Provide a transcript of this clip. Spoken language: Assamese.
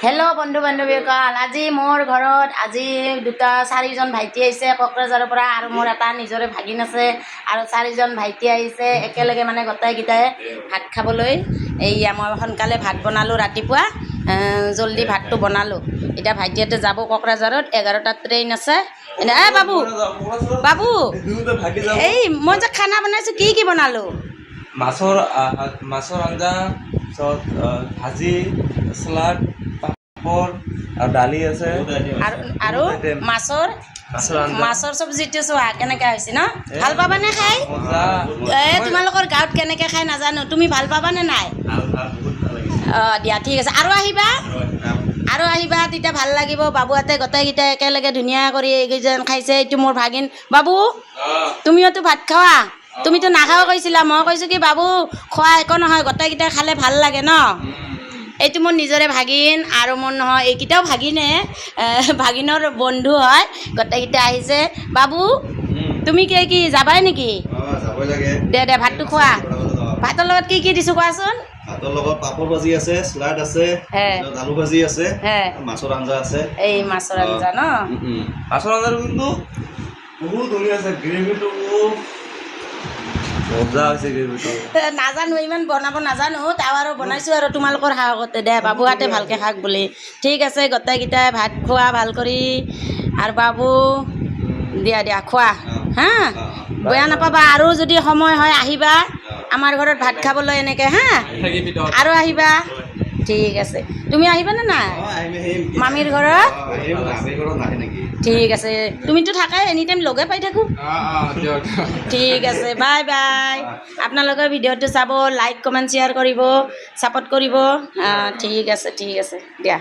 হেল্ল' বন্ধু বান্ধৱীসকল, আজি মোৰ ঘৰত দুটা চাৰিজন ভাইটি আহিছে কোকৰাঝাৰৰ পৰা, আৰু মোৰ এটা নিজৰে ভাগিন আছে আৰু চাৰিজন ভাইটি আহিছে একেলগে, মানে গোটেইকেইটাই ভাত খাবলৈ। এইয়া মই সোনকালে ভাত বনালোঁ, ৰাতিপুৱা জল্দি ভাতটো বনালোঁ। এতিয়া ভাইটিহঁতে যাব কোকৰাঝাৰত, 11টাত ট্ৰেইন আছে। বাবু বাবু এই মই যে খানা বনাইছোঁ, কি বনালোঁ? মাছৰ আঞ্জা, ভাজি, চালাড, পাপৰ আৰু দালি আছে আৰু মাছৰ চব্জিটো চোৱা কেনেকৈ হৈছে ন? ভাল পাবানে খাই? তোমালোকৰ গাঁৱত কেনেকৈ খাই নাজানো, তুমি ভাল পাবানে নাই? অঁ দিয়া, ঠিক আছে। আৰু আহিবা তেতিয়া ভাল লাগিব। বাবুহঁতে গোটেইকেইটা একেলগে ধুনীয়া কৰি এইকেইজন খাইছে। এইটো মোৰ ভাগিন। বাবু তুমিওতো ভাত খোৱা, তুমিতো নাখাওঁ কৈছিলা। মই কৈছোঁ কি বাবু খোৱা, একো নহয়, গোটেইকেইটাই খালে ভাল লাগে ন। এইটো মোৰ নিজৰে ভাগিন, আৰু মোৰ নহয়, এইকেইটাও ভাগিনে, ভাগিনৰ বন্ধু হয়। গোটেইকেইটা আহিছে। বাবু তুমি কি যাবাই নেকি? দে ভাতটো খোৱা। ভাতৰ লগত কি দিছোঁ কোৱাচোন? ভাতৰ লগত পাপৰ ভাজি আছে, চালাড আছে, আলু ভাজি আছে, মাছৰ আঞ্জা আছে। এই মাছৰ আঞ্জা ন? মাছৰ আঞ্জাটো কিন্তু বহুত ধুনীয়া আছে, গ্ৰেভিটো মজা হৈছে। গ্ৰেভিটো নাজানো, ইমান বনাব নাজানো, তাও আৰু বনাইছোঁ আৰু তোমালোকৰ সাহসতে। দে বাবুহঁতে ভালকৈ খাওক বুলি। ঠিক আছে, গোটেইকেইটাই ভাত খোৱা ভাল কৰি। আৰু বাবু দিয়া খোৱা হা, বেয়া নাপাবা। আৰু যদি সময় হয় আহিবা আমাৰ ঘৰত ভাত খাবলৈ এনেকৈ হা, আৰু আহিবা। ঠিক আছে, তুমি আহিবানে নাই মামীৰ ঘৰত? ঠিক আছে, তুমিতো থাকাই, এনি টাইম লগে পাই থাকোঁ। ঠিক আছে, বাই বাই। আপোনালোকে ভিডিঅ'টো চাব, লাইক কমেণ্ট শ্বেয়াৰ কৰিব, ছাপোৰ্ট কৰিব। ঠিক আছে দিয়া।